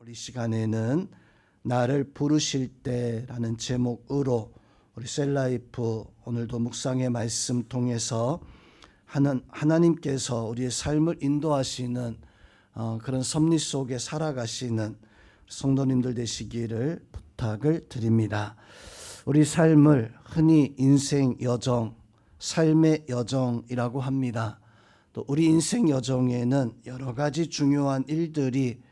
우리 시간에는 나를 부르실 때라는 제목으로 우리 셀라이프 오늘도 묵상의 말씀 통해서 하나님께서 우리의 삶을 인도하시는 그런 섭리 속에 살아가시는 성도님들 되시기를 부탁을 드립니다. 우리 삶을 흔히 인생 여정, 삶의 여정이라고 합니다. 또 우리 인생 여정에는 여러 가지 중요한 일들이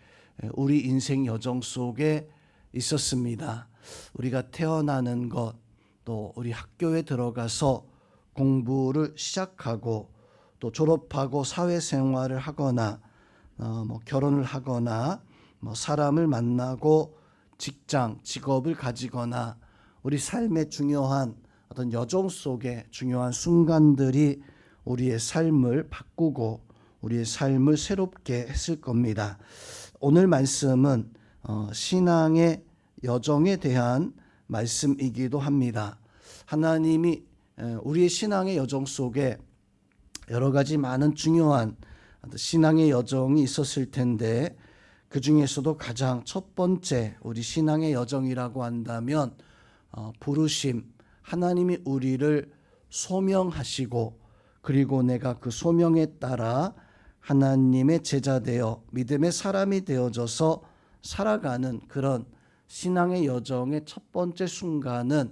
우리 인생 여정 속에 있었습니다. 우리가 태어나는 것, 또 우리 학교에 들어가서 공부를 시작하고 또 졸업하고 사회생활을 하거나 결혼을 하거나 사람을 만나고 직장, 직업을 가지거나 우리 삶의 중요한 어떤 여정 속에 중요한 순간들이 우리의 삶을 바꾸고 우리의 삶을 새롭게 했을 겁니다. 오늘 말씀은 신앙의 여정에 대한 말씀이기도 합니다. 하나님이 우리의 신앙의 여정 속에 여러 가지 많은 중요한 신앙의 여정이 있었을 텐데 그 중에서도 가장 첫 번째 우리 신앙의 여정이라고 한다면 부르심, 하나님이 우리를 소명하시고 그리고 내가 그 소명에 따라 하나님의 제자 되어 믿음의 사람이 되어져서 살아가는 그런 신앙의 여정의 첫 번째 순간은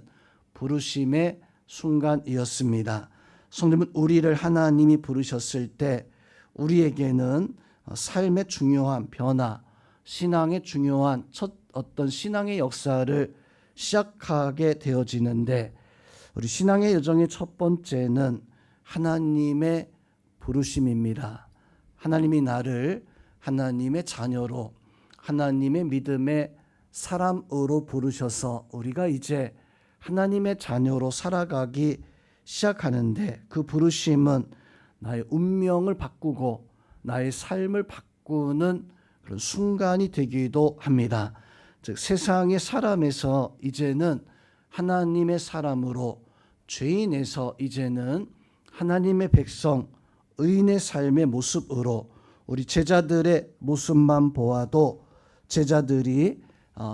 부르심의 순간이었습니다. 성도님은 우리를 하나님이 부르셨을 때 우리에게는 삶의 중요한 변화, 신앙의 중요한 첫 어떤 신앙의 역사를 시작하게 되어지는데 우리 신앙의 여정의 첫 번째는 하나님의 부르심입니다. 하나님이 나를 하나님의 자녀로 하나님의 믿음의 사람으로 부르셔서 우리가 이제 하나님의 자녀로 살아가기 시작하는데 그 부르심은 나의 운명을 바꾸고 나의 삶을 바꾸는 그런 순간이 되기도 합니다. 즉 세상의 사람에서 이제는 하나님의 사람으로 죄인에서 이제는 하나님의 백성 의인의 삶의 모습으로 우리 제자들의 모습만 보아도 제자들이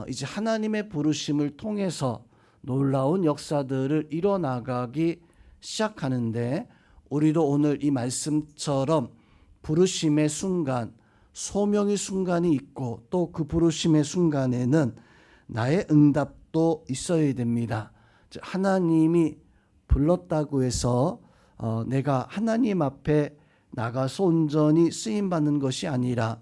이제 하나님의 부르심을 통해서 놀라운 역사들을 이뤄나가기 시작하는데 우리도 오늘 이 말씀처럼 부르심의 순간, 소명의 순간이 있고 또 그 부르심의 순간에는 나의 응답도 있어야 됩니다. 하나님이 불렀다고 해서 내가 하나님 앞에 나가서 온전히 쓰임받는 것이 아니라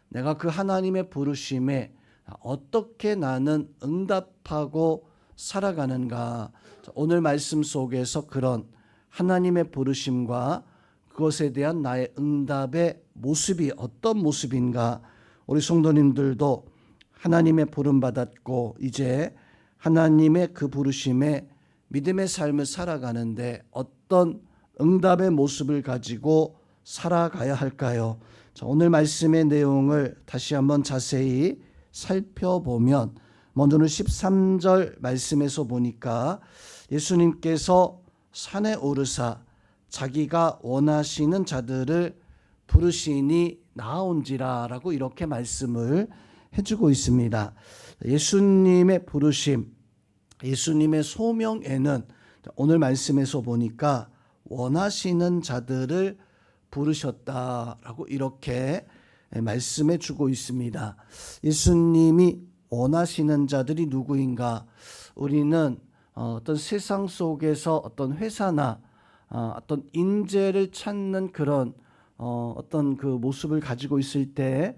내가 그 하나님의 부르심에 어떻게 나는 응답하고 살아가는가. 오늘 말씀 속에서 그런 하나님의 부르심과 그것에 대한 나의 응답의 모습이 어떤 모습인가. 우리 성도님들도 하나님의 부름 받았고 이제 하나님의 그 부르심에 믿음의 삶을 살아가는데 어떤 응답의 모습을 가지고 살아가야 할까요? 오늘 말씀의 내용을 다시 한번 자세히 살펴보면 먼저는 13절 말씀에서 보니까 예수님께서 산에 오르사 자기가 원하시는 자들을 부르시니 나아온지라 라고 이렇게 말씀을 해주고 있습니다. 예수님의 부르심, 예수님의 소명에는 오늘 말씀에서 보니까 원하시는 자들을 부르셨다라고 이렇게 말씀해 주고 있습니다. 예수님이 원하시는 자들이 누구인가? 우리는 어떤 세상 속에서 어떤 회사나 어떤 인재를 찾는 그런 어떤 그 모습을 가지고 있을 때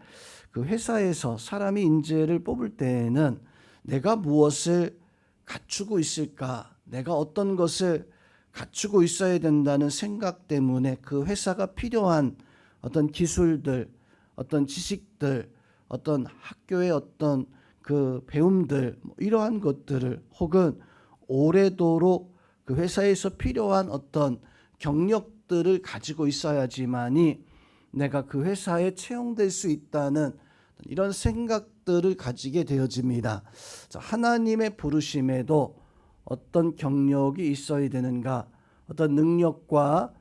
그 회사에서 사람이 인재를 뽑을 때에는 내가 무엇을 갖추고 있을까? 내가 어떤 것을 갖추고 있어야 된다는 생각 때문에 그 회사가 필요한 어떤 기술들, 어떤 지식들, 어떤 학교의 어떤 그 배움들 이러한 것들을 혹은 오래도록 그 회사에서 필요한 어떤 경력들을 가지고 있어야지만이 내가 그 회사에 채용될 수 있다는 이런 생각들을 가지게 되어집니다. 하나님의 부르심에도 어떤 경력이 있어야 되는가, 어떤 능력과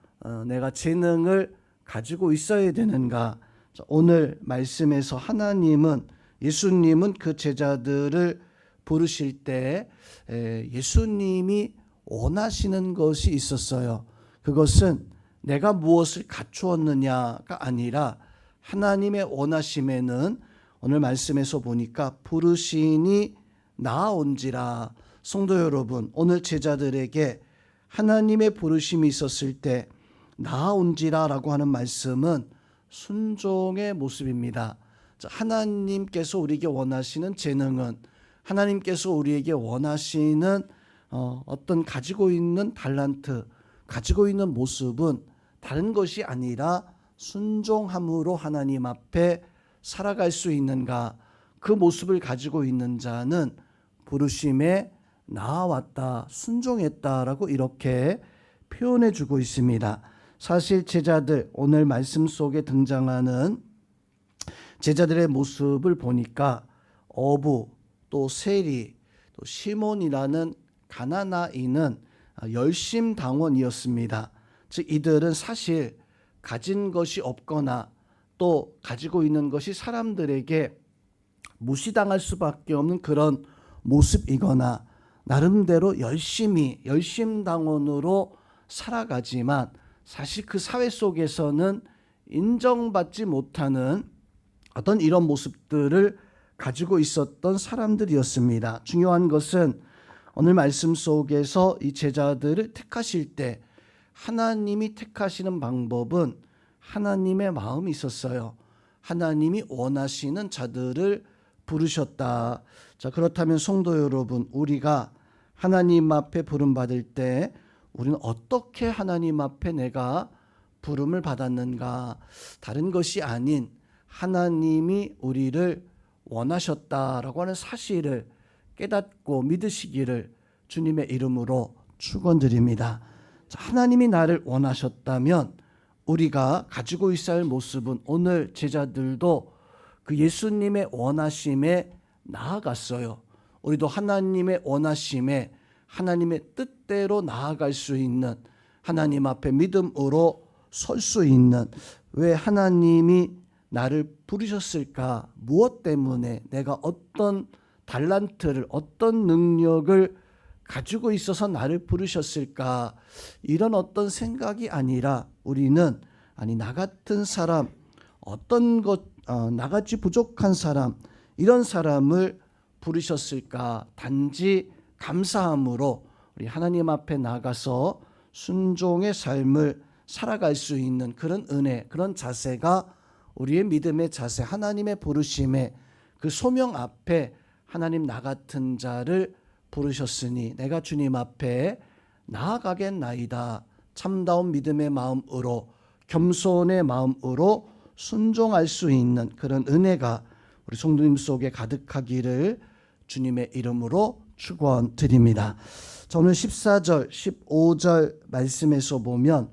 내가 재능을 가지고 있어야 되는가. 오늘 말씀에서 하나님은 예수님은 그 제자들을 부르실 때 예수님이 원하시는 것이 있었어요. 그것은 내가 무엇을 갖추었느냐가 아니라 하나님의 원하심에는 오늘 말씀에서 보니까 부르시니 나아온지라. 성도 여러분, 오늘 제자들에게 하나님의 부르심이 있었을 때 나아온지라라고 하는 말씀은 순종의 모습입니다. 하나님께서 우리에게 원하시는 재능은, 하나님께서 우리에게 원하시는 어떤 가지고 있는 달란트, 가지고 있는 모습은 다른 것이 아니라 순종함으로 하나님 앞에 살아갈 수 있는가, 그 모습을 가지고 있는 자는 부르심에 나아왔다, 순종했다라고 이렇게 표현해 주고 있습니다. 사실 제자들, 오늘 말씀 속에 등장하는 제자들의 모습을 보니까 어부, 또 세리, 또 시몬이라는 가나나인은 열심당원이었습니다. 즉 이들은 사실 가진 것이 없거나 또 가지고 있는 것이 사람들에게 무시당할 수밖에 없는 그런 모습이거나 나름대로 열심당원으로 살아가지만 사실 그 사회 속에서는 인정받지 못하는 어떤 이런 모습들을 가지고 있었던 사람들이었습니다. 중요한 것은 오늘 말씀 속에서 이 제자들을 택하실 때 하나님이 택하시는 방법은 하나님의 마음이 있었어요. 하나님이 원하시는 자들을 부르셨다. 자, 그렇다면 성도 여러분, 우리가 하나님 앞에 부름 받을 때 우리는 어떻게 하나님 앞에 내가 부름을 받았는가? 다른 것이 아닌 하나님이 우리를 원하셨다라고 하는 사실을 깨닫고 믿으시기를 주님의 이름으로 축원드립니다. 하나님이 나를 원하셨다면 우리가 가지고 있어야 할 모습은, 오늘 제자들도 그 예수님의 원하심에 나아갔어요. 우리도 하나님의 원하심에, 하나님의 뜻대로 나아갈 수 있는, 하나님 앞에 믿음으로 설 수 있는, 왜 하나님이 나를 부르셨을까? 무엇 때문에, 내가 어떤 달란트를, 어떤 능력을 가지고 있어서 나를 부르셨을까? 이런 어떤 생각이 아니라 우리는 나 같은 사람, 나같이 부족한 사람, 이런 사람을 부르셨을까? 단지 감사함으로 우리 하나님 앞에 나가서 순종의 삶을 살아갈 수 있는 그런 은혜, 그런 자세가 우리의 믿음의 자세, 하나님의 부르심에, 그 소명 앞에 하나님 나 같은 자를 부르셨으니 내가 주님 앞에 나아가겠나이다. 참다운 믿음의 마음으로, 겸손의 마음으로 순종할 수 있는 그런 은혜가 우리 성도님 속에 가득하기를 주님의 이름으로 축원드립니다. 오늘 14절, 15절 말씀에서 보면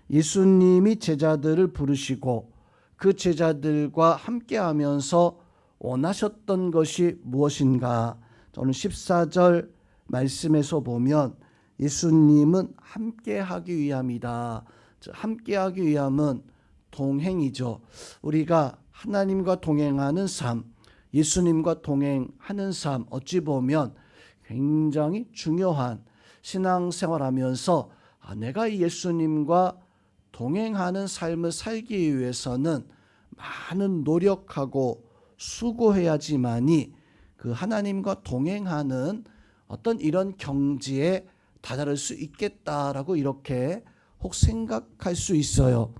예수님이 제자들을 부르시고 그 제자들과 함께하면서 원하셨던 것이 무엇인가? 오늘 14절 말씀에서 보면 예수님은 함께하기 위함이다. 함께하기 위함은 동행이죠. 우리가 하나님과 동행하는 삶, 예수님과 동행하는 삶, 어찌 보면 굉장히 중요한 신앙생활하면서 내가 예수님과 동행하는 삶을 살기 위해서는 많은 노력하고 수고해야지만이 그 하나님과 동행하는 어떤 이런 경지에 다다를 수 있겠다라고 이렇게 혹 생각할 수 있어요.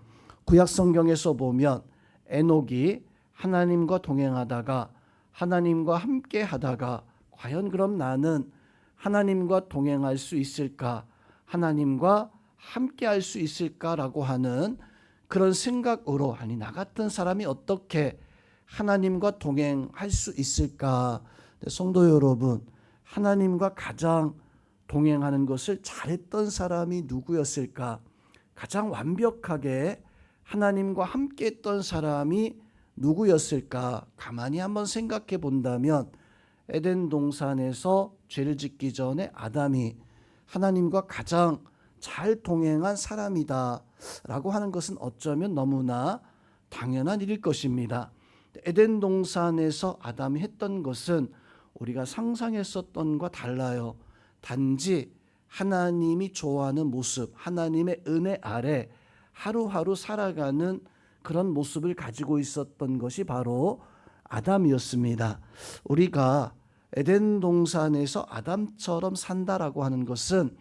구약 성경에서 보면 에녹이 하나님과 동행하다가, 하나님과 함께 하다가 과연 그럼 나는 하나님과 동행할 수 있을까? 하나님과 함께 할 수 있을까라고 하는 그런 생각으로, 나 같은 사람이 어떻게 하나님과 동행할 수 있을까? 성도 여러분, 하나님과 가장 동행하는 것을 잘했던 사람이 누구였을까? 가장 완벽하게 하나님과 함께 했던 사람이 누구였을까? 가만히 한번 생각해 본다면 에덴 동산에서 죄를 짓기 전에 아담이 하나님과 가장 잘 동행한 사람이다 라고 하는 것은 어쩌면 너무나 당연한 일일 것입니다. 에덴 동산에서 아담이 했던 것은 우리가 상상했었던 것과 달라요. 단지 하나님이 좋아하는 모습, 하나님의 은혜 아래 하루하루 살아가는 그런 모습을 가지고 있었던 것이 바로 아담이었습니다. 우리가 에덴 동산에서 아담처럼 산다라고 하는 것은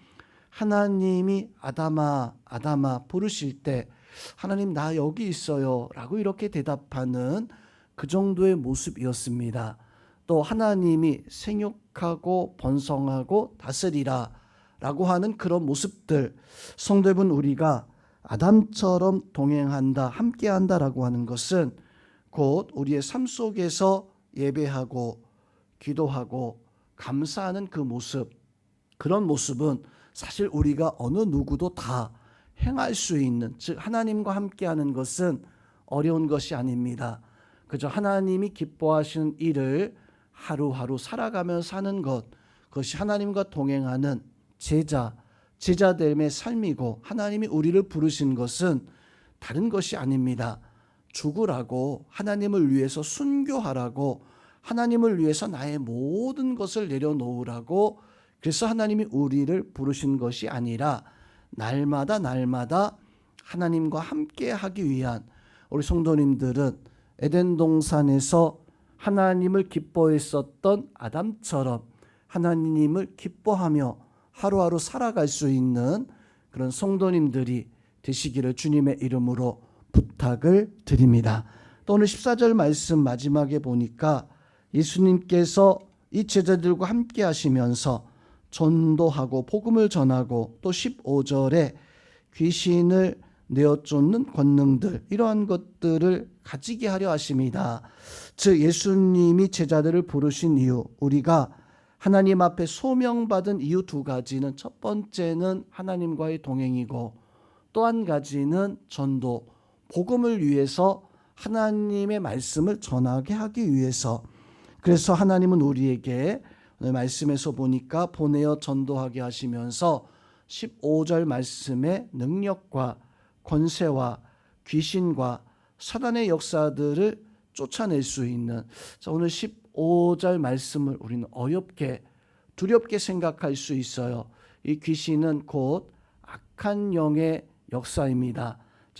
하나님이 아담아 아담아 부르실 때 하나님 나 여기 있어요 라고 이렇게 대답하는 그 정도의 모습이었습니다. 또 하나님이 생육하고 번성하고 다스리라 라고 하는 그런 모습들, 성도 여러분, 우리가 아담처럼 동행한다, 함께한다라고 하는 것은 곧 우리의 삶 속에서 예배하고 기도하고 감사하는 그 모습, 그런 모습은 사실 우리가 어느 누구도 다 행할 수 있는, 즉 하나님과 함께하는 것은 어려운 것이 아닙니다. 그저 하나님이 기뻐하시는 일을 하루하루 살아가며 사는 것, 그것이 하나님과 동행하는 제자됨의 삶이고, 하나님이 우리를 부르신 것은 다른 것이 아닙니다. 죽으라고, 하나님을 위해서 순교하라고, 하나님을 위해서 나의 모든 것을 내려놓으라고, 그래서 하나님이 우리를 부르신 것이 아니라 날마다 하나님과 함께 하기 위한, 우리 성도님들은 에덴 동산에서 하나님을 기뻐했었던 아담처럼 하나님을 기뻐하며 하루하루 살아갈 수 있는 그런 성도님들이 되시기를 주님의 이름으로 부탁을 드립니다. 또 오늘 14절 말씀 마지막에 보니까 예수님께서 이 제자들과 함께 하시면서 전도하고 복음을 전하고, 또 15절에 귀신을 내어쫓는 권능들, 이러한 것들을 가지게 하려 하십니다. 즉 예수님이 제자들을 부르신 이유, 우리가 하나님 앞에 소명받은 이유 두 가지는, 첫 번째는 하나님과의 동행이고, 또 한 가지는 전도, 복음을 위해서 하나님의 말씀을 전하게 하기 위해서. 그래서 하나님은 우리에게 오늘 말씀에서 보니까 보내어 전도하게 하시면서 15절 말씀에 능력과 권세와 귀신과 사단의 역사들을 쫓아낼 수 있는, 오늘 15절 말씀을 우리는 어렵게 두렵게 생각할 수 있어요. 이 귀신은 곧 악한 영의 역사입니다.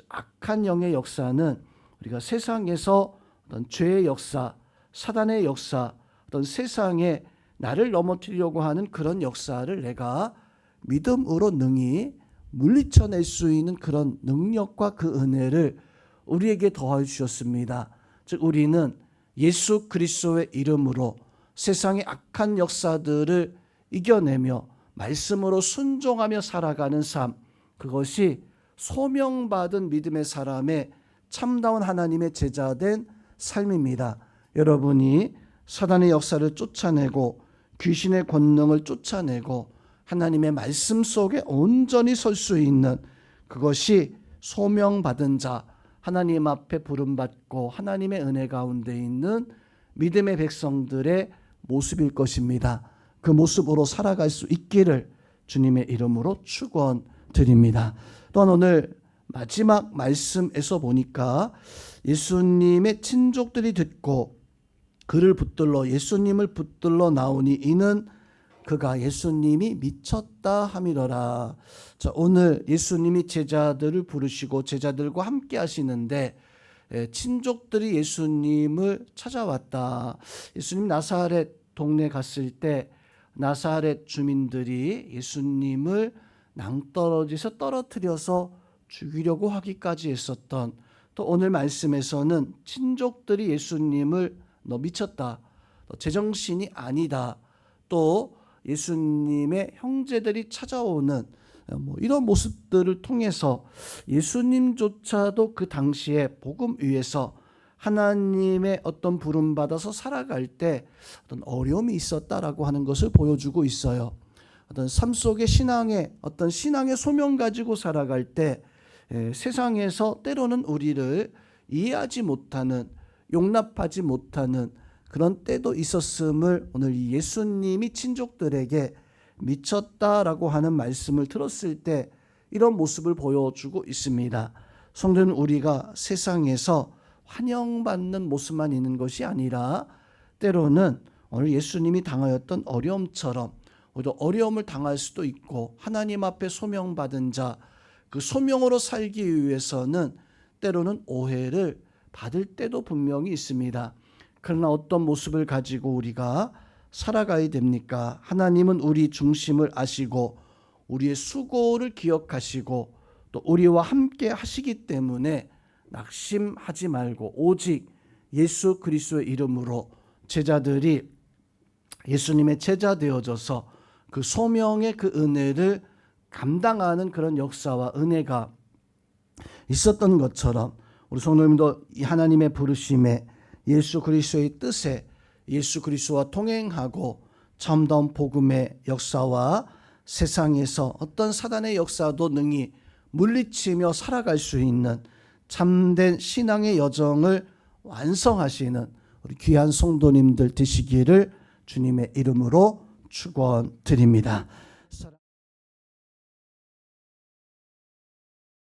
악한 영의 역사는 우리가 세상에서 어떤 죄의 역사, 사단의 역사, 어떤 세상에 나를 넘어뜨리려고 하는 그런 역사를 내가 믿음으로 능히 물리쳐낼 수 있는 그런 능력과 그 은혜를 우리에게 더하여 주셨습니다. 즉 우리는 예수 그리스도의 이름으로 세상의 악한 역사들을 이겨내며 말씀으로 순종하며 살아가는 삶, 그것이 소명받은 믿음의 사람의 참다운 하나님의 제자된 삶입니다. 여러분이 사단의 역사를 쫓아내고 귀신의 권능을 쫓아내고 하나님의 말씀 속에 온전히 설 수 있는, 그것이 소명받은 자, 하나님 앞에 부름받고 하나님의 은혜 가운데 있는 믿음의 백성들의 모습일 것입니다. 그 모습으로 살아갈 수 있기를 주님의 이름으로 축원드립니다. 또한 오늘 마지막 말씀에서 보니까 예수님의 친족들이 듣고 그를 붙들러, 예수님을 붙들러 나오니 이는 그가 예수님이 미쳤다 함이러라. 자, 오늘 예수님이 제자들을 부르시고 제자들과 함께 하시는데 친족들이 예수님을 찾아왔다. 예수님 나사렛 동네 갔을 때 나사렛 주민들이 예수님을 낭떠러지에서 떨어뜨려서 죽이려고 하기까지 했었던, 또 오늘 말씀에서는 친족들이 예수님을 너 미쳤다, 너 제정신이 아니다, 또 예수님의 형제들이 찾아오는 이런 모습들을 통해서 예수님조차도 그 당시에 복음 위에서 하나님의 어떤 부름 받아서 살아갈 때 어떤 어려움이 있었다라고 하는 것을 보여주고 있어요. 어떤 삶 속의 신앙의 소명 가지고 살아갈 때 세상에서 때로는 우리를 이해하지 못하는, 용납하지 못하는 그런 때도 있었음을 오늘 예수님이 친족들에게 미쳤다라고 하는 말씀을 들었을 때 이런 모습을 보여주고 있습니다. 성도는 우리가 세상에서 환영받는 모습만 있는 것이 아니라 때로는 오늘 예수님이 당하였던 어려움처럼 우리도 어려움을 당할 수도 있고 하나님 앞에 소명받은 자, 그 소명으로 살기 위해서는 때로는 오해를 받을 때도 분명히 있습니다. 그러나 어떤 모습을 가지고 우리가 살아가야 됩니까? 하나님은 우리 중심을 아시고 우리의 수고를 기억하시고 또 우리와 함께 하시기 때문에 낙심하지 말고 오직 예수 그리스도의 이름으로 제자들이 예수님의 제자 되어져서 그 소명의 그 은혜를 감당하는 그런 역사와 은혜가 있었던 것처럼 우리 성도님도 이 하나님의 부르심에 예수 그리스도의 뜻에 예수 그리스도와 동행하고 참다운 복음의 역사와 세상에서 어떤 사단의 역사도 능히 물리치며 살아갈 수 있는 참된 신앙의 여정을 완성하시는 우리 귀한 성도님들 되시기를 주님의 이름으로 축원드립니다.